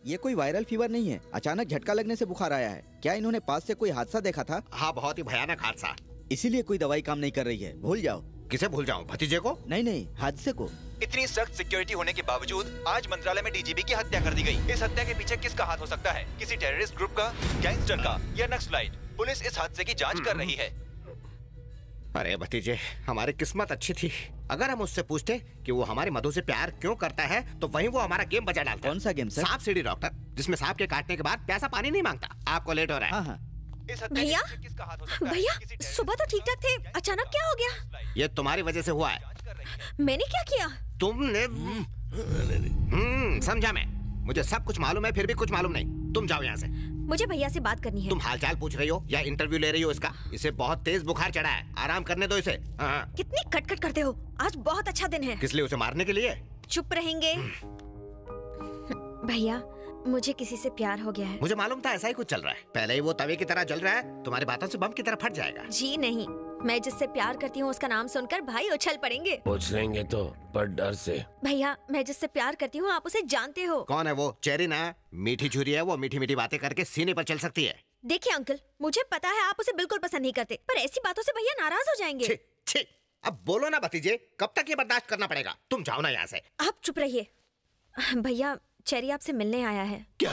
ये कोई viral fever नहीं है, अचानक झटका लगने से बुखार आया है। क्या इन्होंने पास से कोई हादसा देखा था? हाँ, बहुत ही भयानक हादसा। इसीलिए कोई दवाई काम नहीं कर रही है, भूल जाओ। किसे भूल जाऊं? भतीजे को? नहीं, हादसे को। इतनी सख्त सिक्योरिटी होने के बावजूद आज मंत्रालय में डीजीपी की हत्या कर दी गई। इस हत्या के पीछे किसका हाथ हो सकता है? किसी टेररिस्ट ग्रुप का, गैंगस्टर का या नक्सलाइट? पुलिस इस हादसे की जांच कर रही है। अरे भतीजे, हमारी किस्मत अच्छी थी। अगर हम उससे पूछते कि वो हमारी मधु से प्यार क्यों करता है, तो वहीं वो हमारा गेम बजा डालता। कौन सा गेम सर? सांप सीढ़ी डॉक्टर, जिसमें सांप के काटने के बाद प्यासा पानी नहीं मांगता। आपको लेट हो रहा है। हाँ। भैया, भैया सुबह तो ठीक ठाक थे, अचानक क्या हो गया? ये तुम्हारी वजह से हुआ है। मैंने क्या किया? तुमने समझा मैं। मुझे सब कुछ मालूम है, फिर भी कुछ मालूम नहीं। तुम जाओ यहाँ से। मुझे भैया से बात करनी है। तुम हालचाल पूछ रही हो या इंटरव्यू ले रही हो इसका? इसे बहुत तेज बुखार चढ़ा है, आराम करने दो इसे। कितनी कटकट करते हो। आज बहुत अच्छा दिन है। किस लिए? उसे मारने के लिए? चुप रहेंगे। भैया, मुझे किसी से प्यार हो गया है। मुझे मालूम था ऐसा ही कुछ चल रहा है। पहले ही वो तवे की तरह जल रहा है, तुम्हारी बातों से बम की तरह फट जाएगा। जी नहीं, मैं जिससे प्यार करती हूँ उसका नाम सुनकर भाई उछल पड़ेंगे। उछलेंगे तो, पर डर से। भैया, मैं जिससे प्यार करती हूँ आप उसे जानते हो। कौन है वो? चेरी ना? मीठी छुरी है वो, मीठी मीठी बातें करके सीने पर चल सकती है। देखिए अंकल, मुझे पता है आप उसे बिल्कुल पसंद नहीं करते, पर ऐसी बातों से भैया नाराज हो जाएंगे। छी, अब बोलो ना भतीजे, कब तक ये बर्दाश्त करना पड़ेगा? तुम जाओ ना यहाँ से। आप चुप रहिए। भैया, चेरी आपसे मिलने आया है। क्या?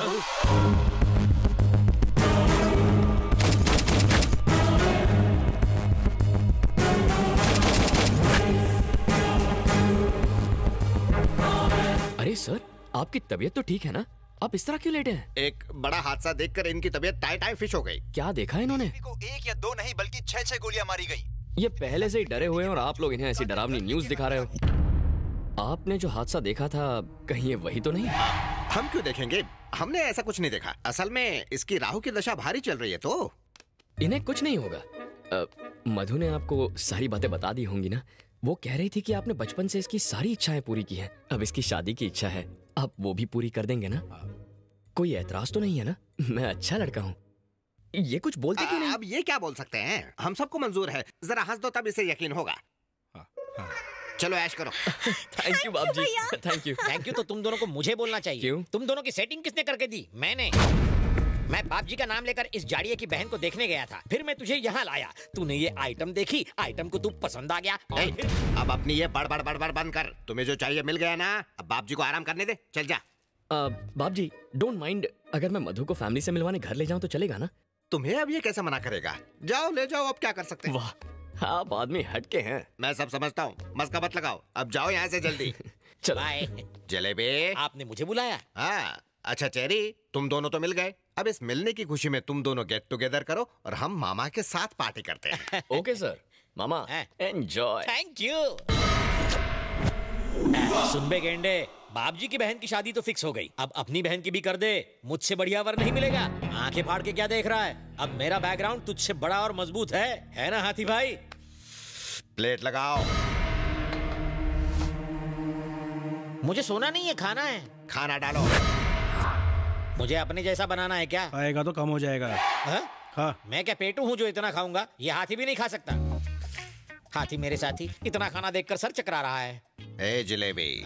अरे सर, आपकी तबीयत तो ठीक है ना? आप इस तरह क्यों लेटे हैं? एक बड़ा हादसा देखकर इनकी तबीयत टाई फिश हो गई। क्या देखा इन्होंने? को 1 या 2 नहीं बल्कि 6 गोलियां मारी गई। ये पहले से ही डरे हुए हैं और आप लोग इन्हें ऐसी डरावनी न्यूज़ दिखा रहे हो। आपने जो हादसा देखा था, कहीं ये वही तो नहीं? हम क्यों देखेंगे? हमने ऐसा कुछ नहीं देखा। असल में इसकी राहु की दशा भारी चल रही है तो इन्हें कुछ नहीं होगा। मधु ने आपको सारी बातें बता दी होंगी ना? वो कह रही थी कि आपने बचपन से इसकी सारी इच्छाएं पूरी की हैं। अब इसकी शादी की इच्छा है, आप वो भी पूरी कर देंगे ना? कोई ऐतराज तो नहीं है ना? मैं अच्छा लड़का हूँ। ये कुछ बोलते क्यों नहीं? अब ये क्या बोल सकते हैं? हम सबको मंजूर है। जरा हंस दो तब इसे यकीन होगा। चलो ऐश करो। थैंक यू बाप जी, थैंक यू। थैंक यू तो तुम दोनों को मुझे बोलना चाहिए। क्यों? तुम दोनों की सेटिंग किसने करके दी? मैंने। मैं बाप जी का नाम लेकर इस जाड़िये की बहन को देखने गया था, फिर मैं तुझे यहाँ लाया। तूने ये आइटम देखी, आइटम को तू पसंद आ गया। अब अपनी ये बड़बड़ बंद कर। तुम्हें जो चाहिए मिल गया ना, अब बाप जी को आराम करने दे। चल जा। बाप जी, डोंट माइंड अगर मैं मधु को फैमिली से मिलवाने घर ले जाऊं तो चलेगा ना? तुम्हें अब ये कैसे मना करेगा? जाओ ले जाओ, अब क्या कर सकते हैं। वाह, आप आदमी हटके हैं। मैं सब समझता हूँ, मस्का मत लगाओ। अब जाओ यहाँ से जल्दी। चलो। बाय। जलेबी, आपने मुझे बुलाया? हाँ। अच्छा चेरी, तुम दोनों तो मिल गए। अब इस मिलने की खुशी में तुम दोनों गेट टुगेदर करो और हम मामा के साथ पार्टी करते हैं। Okay sir. मामा, एंजॉय। Thank you. सुन बे गेंडे, बाप जी की बहन की शादी तो फिक्स हो गई, अब अपनी बहन की भी कर दे। मुझसे बढ़िया वर नहीं मिलेगा। आंखें फाड़ के क्या देख रहा है? अब मेरा बैकग्राउंड तुझसे बड़ा और मजबूत है ना हाथी भाई? प्लेट लगाओ। मुझे सोना नहीं है, खाना है। खाना डालो। मुझे अपने जैसा बनाना है क्या? आएगा तो कम हो जाएगा। हाँ? मैं क्या पेटू हूँ जो इतना खाऊंगा? ये हाथी भी नहीं खा सकता। हाथी मेरे साथी इतना खाना देखकर सर चकरा रहा है। ए जलेबी,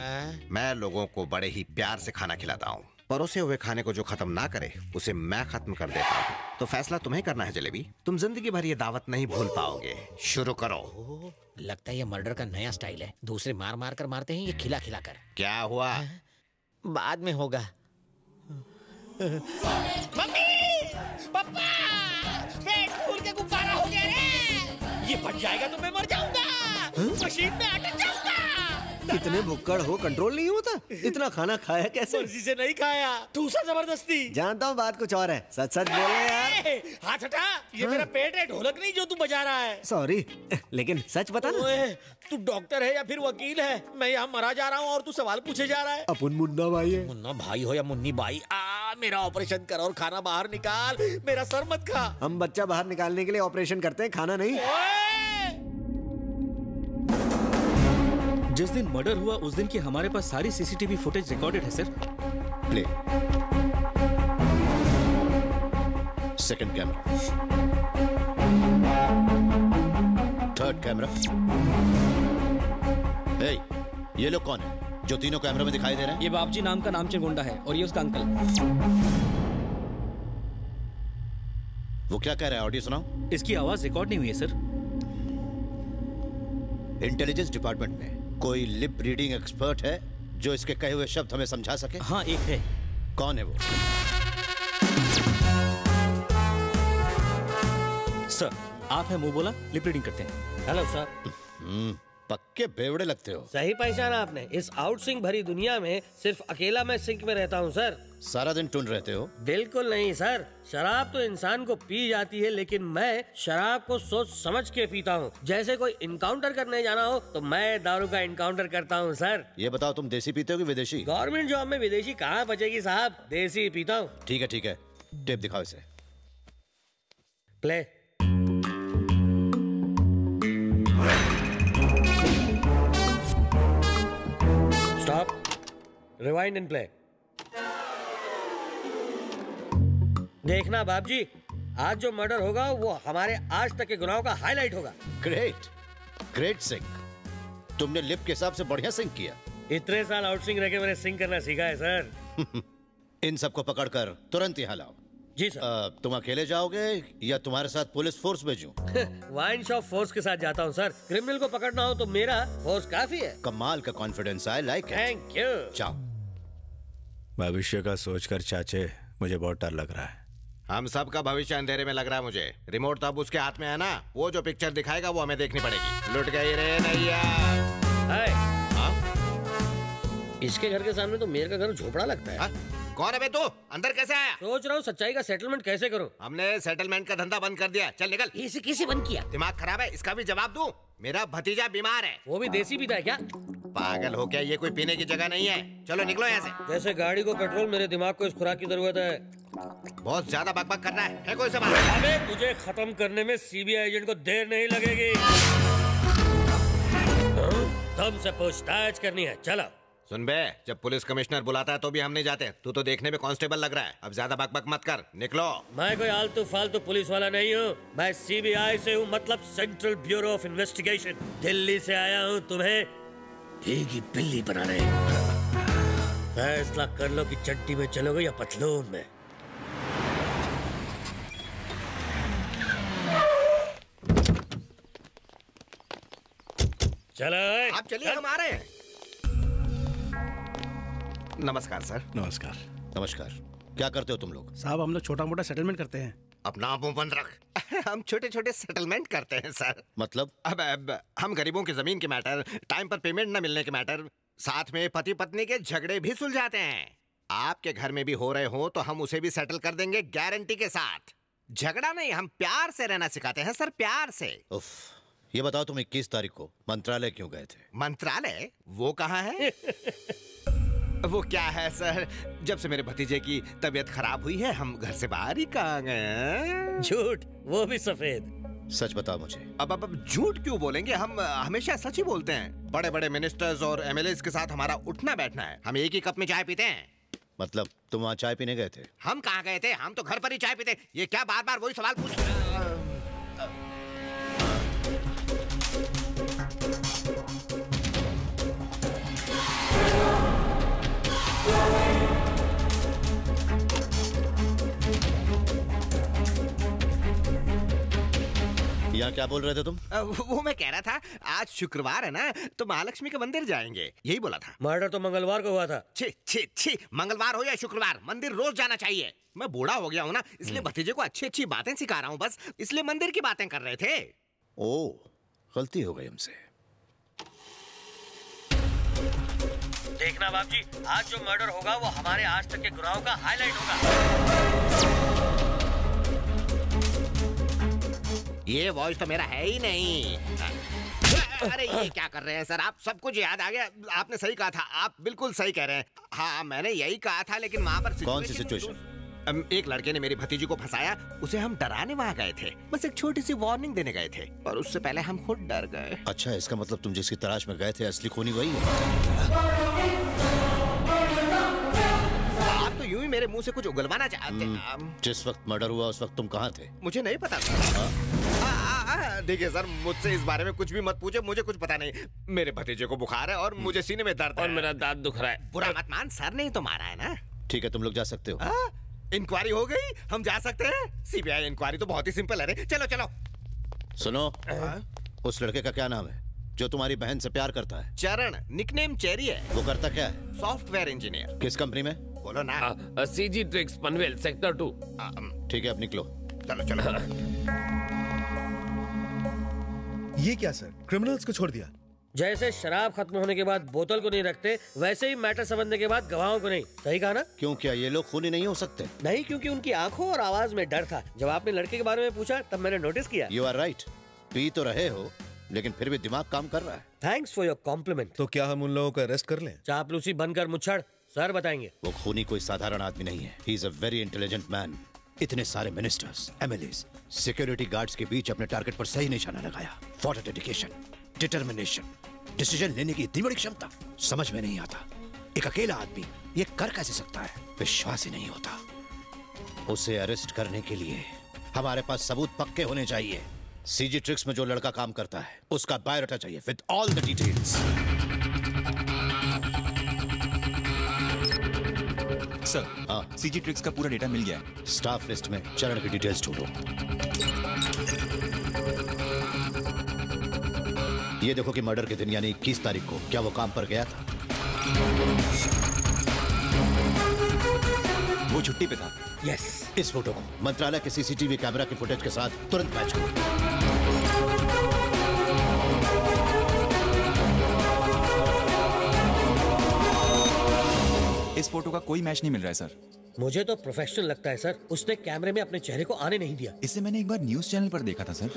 मैं लोगों को बड़े ही प्यार से खाना खिलाता हूँ। परोसे हुए खाने को जो खत्म ना करे उसे मैं खत्म कर देता हूँ। तो फैसला तुम्हें करना है जलेबी। तुम जिंदगी भर ये दावत नहीं भूल पाओगे। शुरू करो। लगता है ये मर्डर का नया स्टाइल है। दूसरे मार मार कर मारते हैं, ये खिला खिला कर। क्या हुआ? बाद में होगा। मम्मी, पापा, पेट फूल के गुब्बारा हो गया रे। ये फट जाएगा तो मैं मर जाऊंगा। मशीन में अटक जाऊंगा। इतने भुक्कड़ हो, कंट्रोल नहीं होता? इतना खाना खाया कैसे? मर्जी से नहीं खाया, दूसरा जबरदस्ती। जानता हूँ बात कुछ और है, सच सच बोल रहे यार। हाथ हटा, ये मेरा पेट है, ढोलक नहीं जो तू बजा रहा है। सॉरी, लेकिन सच बता ना। तू डॉक्टर है या फिर वकील है? मैं यहाँ मरा जा रहा हूँ और तू सवाल पूछे जा रहा है। अपन मुन्ना भाई है। मुन्ना भाई हो या मुन्नी बाई, मेरा ऑपरेशन कर और खाना बाहर निकाल। मेरा सर मत खा। हम बच्चा बाहर निकालने के लिए ऑपरेशन करते हैं, खाना नहीं। जिस दिन मर्डर हुआ उस दिन की हमारे पास सारी सीसीटीवी फुटेज रिकॉर्डेड है sir. Play. Second camera, third camera. ये लोग कौन है जो तीनों कैमरे में दिखाई दे रहे हैं? ये बाबजी नाम का नामचीन गुंडा है और ये उसका अंकल। वो क्या कह रहा है, ऑडियो सुनाओ। इसकी आवाज रिकॉर्ड नहीं हुई है सर। इंटेलिजेंस डिपार्टमेंट में कोई लिप रीडिंग एक्सपर्ट है जो इसके कहे हुए शब्द हमें समझा सके? हाँ, एक है। कौन है वो? सर, आप है मुंह बोला लिप रीडिंग करते हैं। Hello sir. पक्के बेवड़े लगते हो। सही पहचाना आपने। इस आउट सिंक भरी दुनिया में सिर्फ अकेला मैं सिंक में रहता हूँ सर। सारा दिन टून रहते हो? बिल्कुल नहीं सर, शराब तो इंसान को पी जाती है, लेकिन मैं शराब को सोच समझ के पीता हूँ। जैसे कोई इनकाउंटर करने जाना हो तो मैं दारू का इनकाउंटर करता हूँ सर। ये बताओ, तुम देसी पीते हो कि विदेशी? गवर्नमेंट जॉब में विदेशी कहाँ बचेगी साहब, देसी पीता हूँ। ठीक है ठीक है, टेप दिखाओ इसे। Play. Stop, rewind and play. देखना बाबजी, आज जो मर्डर होगा वो हमारे आज तक के गुनाहों का हाईलाइट होगा। Great, great sync. तुमने लिप के हिसाब से बढ़िया सिंक किया। इतने साल आउट सिंक रह के मैंने सिंक करना सीखा है सर। इन सबको पकड़कर तुरंत यहाँ लाओ। जी सर। तुम अकेले जाओगे या तुम्हारे साथ पुलिस फोर्स भेजूं? वाइन शॉप फोर्स के साथ जाता हूँ सर। क्रिमिनल को पकड़ना हो तो मेरा फोर्स काफी है। कमाल का confidence, I like it. Thank you. जाओ। भविष्य का सोचकर चाचे मुझे बहुत डर लग रहा है। हम सब का भविष्य अंधेरे में लग रहा है मुझे। रिमोट तो अब उसके हाथ में है ना, वो जो पिक्चर दिखाएगा वो हमें देखनी पड़ेगी। लुट गई रे नैया। इसके घर के सामने तो मेरे का घर झोपड़ा लगता है। कौन है बे तू? अंदर कैसे आया? सोच रहा हूँ सच्चाई का सेटलमेंट कैसे करूँ। हमने सेटलमेंट का धंधा बंद कर दिया। चल निकल। इसे किसे बंद किया? दिमाग खराब है, इसका भी जवाब दूं? मेरा भतीजा बीमार है। वो भी देसी पीता है क्या? पागल हो क्या, ये कोई पीने की जगह नहीं है। चलो निकलो यहाँ से। जैसे गाड़ी को पेट्रोल, मेरे दिमाग को इस खुराक की जरूरत है। बहुत ज्यादा बकबक करना है कोई सवाल? अबे तुझे खत्म करने में सीबीआई एजेंट को देर नहीं लगेगी। तुमसे पूछताछ करनी है, चलो। सुन बे, जब पुलिस कमिश्नर बुलाता है तो भी हम नहीं जाते। तू तो देखने में कांस्टेबल लग रहा है। अब ज्यादा बकबक मत कर, निकलो। मैं कोई आलतू फालतू पुलिस वाला नहीं हूँ। मैं सीबीआई से हूँ, मतलब central bureau of investigation. Delhi से आया हूँ तुम्हें भीगी बिल्ली बनाने। फैसला कर लो कि चड्डी में चलोगे या पतलून में। चलो आप चलिए, हम आ रहे हैं। नमस्कार सर। नमस्कार। नमस्कार। क्या करते हो तुम लोग? साहब हम लोग छोटा मोटा सेटलमेंट करते हैं। अपना मुंह बंद रख। हम छोटे छोटे सेटलमेंट करते हैं सर। मतलब? अब हम गरीबों की जमीन के मैटर, टाइम पर पेमेंट न मिलने के मैटर, साथ में पति पत्नी के झगड़े भी सुलझाते हैं। आपके घर में भी हो रहे हो तो हम उसे भी सेटल कर देंगे गारंटी के साथ। झगड़ा नहीं, हम प्यार से रहना सिखाते हैं सर, प्यार से। उफ, ये बताओ तुम 21 तारीख को मंत्रालय क्यों गए थे? मंत्रालय? वो कहाँ है? वो क्या है सर, जब से मेरे भतीजे की तबीयत खराब हुई है हम घर से बाहर ही कहाँ गए। झूठ, वो भी सफेद। सच बताओ मुझे। अब झूठ क्यों बोलेंगे, हम हमेशा सच ही बोलते हैं। बड़े बड़े मिनिस्टर्स और एमएलएस के साथ हमारा उठना बैठना है। हम एक ही कप में चाय पीते हैं। मतलब तुम वहाँ चाय पीने गए थे? हम कहाँ गए थे, हम तो घर पर ही चाय पीते। ये क्या बार बार वही सवाल पूछ? यहाँ क्या बोल रहे थे तुम? वो मैं कह रहा था आज शुक्रवार है ना, तो महालक्ष्मी के मंदिर जाएंगे, यही बोला था। मर्डर तो मंगलवार को हुआ था। छी छी छी, मंगलवार हो या शुक्रवार, मंदिर रोज जाना चाहिए। मैं बूढ़ा हो गया हूँ ना, इसलिए भतीजे को अच्छी अच्छी बातें सिखा रहा हूँ, बस इसलिए मंदिर की बातें कर रहे थे। ओह, गलती हो गई हमसे। देखना बाबूजी, आज जो मर्डर होगा वो हमारे आज तक के गुनाहों का हाईलाइट होगा। ये वॉइस तो मेरा है ही नहीं। अरे ये क्या कर रहे हैं सर, आप सब कुछ याद आ गया। आपने सही कहा था, आप बिल्कुल सही कह रहे हैं। हाँ मैंने यही कहा था, लेकिन वहाँ पर कौन सी सिचुएशन? एक लड़के ने मेरी भतीजी को फंसाया, उसे हम डराने वहाँ गए थे, बस एक छोटी सी वार्निंग देने गए थे, पर उससे पहले हम खुद डर गए। अच्छा, इसका मतलब तुम जिसकी तलाश में गए थे असली खूनी वही है? आप तो यूं ही मेरे मुंह से कुछ उगलवाना चाहते हैं। जिस वक्त मर्डर हुआ उस वक्त तुम कहाँ थे? मुझे नहीं पता था। ठीक है सर, मुझसे इस बारे में कुछ भी मत पूछे, मुझे कुछ पता नहीं। मेरे भतीजे को बुखार है और मुझे सीने में दर्द है। और मेरा दांत दुख रहा है। बुरा मत मान, सर ने ही तो मारा है ना। ठीक है, तुम लोग जा सकते हो। इंक्वायरी हो गई, हम जा सकते हैं। सीबीआई इंक्वायरी तो बहुत ही सिंपल है रे। चलो चलो। सुनो, उस लड़के का क्या नाम है जो तुम्हारी बहन से प्यार करता है? चरण, निकनेम चेरी है। वो करता क्या है? Software engineer. किस कंपनी में? बोलो ना। CG tricks Panvel sector 2। ठीक है, अब निकलो। चलो चलो। ये क्या सर, क्रिमिनल्स को छोड़ दिया? जैसे शराब खत्म होने के बाद बोतल को नहीं रखते, वैसे ही मैटर समझने के बाद गवाहों को नहीं। सही कहा ना? क्यों, क्या ये लोग खूनी नहीं हो सकते? नहीं, क्योंकि उनकी आंखों और आवाज में डर था। जब आपने लड़के के बारे में पूछा तब मैंने नोटिस किया। यू आर राइट, पी तो रहे हो लेकिन फिर भी दिमाग काम कर रहा है। Thanks for your compliment. तो क्या हम उन लोगों को अरेस्ट कर लें? चापलूसी बनकर मुच्छड़, सर बताएंगे। वो खूनी कोई साधारण आदमी नहीं है। He is a very intelligent man. इतने सारे मिनिस्टर्स, एमएलएस, सिक्योरिटी गार्ड्स के बीच अपने टारगेट पर सही निशाना लगाया। For a dedication, determination, decision लेने की इतनी बड़ी क्षमता समझ में नहीं आता। एक अकेला आदमी ये कर कैसे सकता है? विश्वास ही नहीं होता। उसे अरेस्ट करने के लिए हमारे पास सबूत पक्के होने चाहिए। सीजी ट्रिक्स में जो लड़का काम करता है उसका बायोडाटा चाहिए with all the details. Sir, हाँ, सीजी ट्रिक्स का पूरा डेटा मिल गया है। स्टाफ लिस्ट में चरण की डिटेल्स ढूंढो। ये देखो कि मर्डर के दिन यानी 21 तारीख को क्या वो काम पर गया था? वो छुट्टी पे था। यस। इस फोटो को मंत्रालय के सीसीटीवी कैमरा की फुटेज के साथ तुरंत मैच करो। इस फोटो का कोई मैच नहीं मिल रहा है सर। मुझे तो प्रोफेशनल लगता है सर। उसने कैमरे में अपने चेहरे को आने नहीं दिया। इसे मैंने एक बार न्यूज चैनल पर देखा था सर।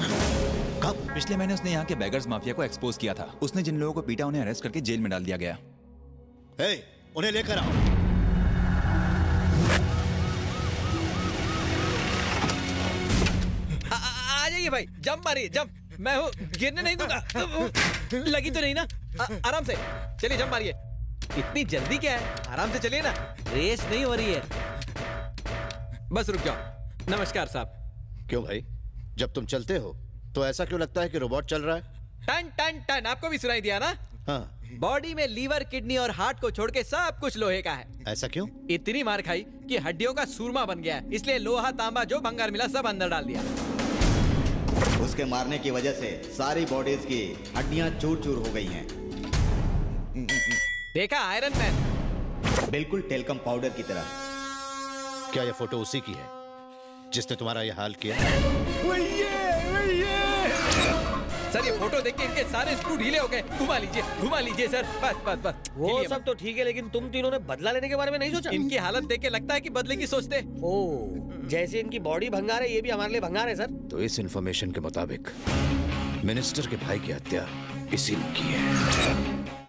कब? पिछले महीने उसने यहाँ के बैगर्स माफिया को एक्सपोज किया था। उसने जिन लोगों को पीटा उन्हें अरेस्ट करके जेल में डाल दिया गया। उन्हें लेकर आओ। आ जाइए भाई, जंप मारिए, जंप। मैं हूँ, गिरने नहीं दूंगा। लगी तो नहीं ना? आराम से चलिए, जंप मारिए। इतनी जल्दी क्या है, आराम से चलिए ना, रेस नहीं हो रही है। बस रुक जाओ। नमस्कार साहब। क्यों भाई, जब तुम चलते हो तो ऐसा क्यों लगता है कि रोबोट चल रहा है? टन टन टन, आपको भी सुनाई दिया ना? हाँ। बॉडी में लीवर, किडनी और हार्ट को छोड़ के सब कुछ लोहे का है। ऐसा क्यों? इतनी मार खाई कि हड्डियों का सूरमा बन गया है, इसलिए लोहा तांबा जो भंगार मिला सब अंदर डाल दिया। उसके मारने की वजह से सारी बॉडीज की हड्डियां चूर चूर हो गई हैं। देखा आयरन मैन? बिल्कुल टेल्कम पाउडर की तरह। क्या यह फोटो उसी की है जिसने तुम्हारा यह हाल किया? सर, ये फोटो देख के इनके सारे स्क्रू ढीले हो गए। घुमा लीजिए सर, बस बस बस। वो सब तो ठीक है, लेकिन तुम तीनों ने बदला लेने के बारे में नहीं सोचा? इनकी हालत देख के लगता है कि बदले की सोचते। ओह, जैसे इनकी बॉडी भंगार है, ये भी हमारे लिए भंगार है सर। तो इस इंफॉर्मेशन के मुताबिक मिनिस्टर के भाई की हत्या इसी ने की है।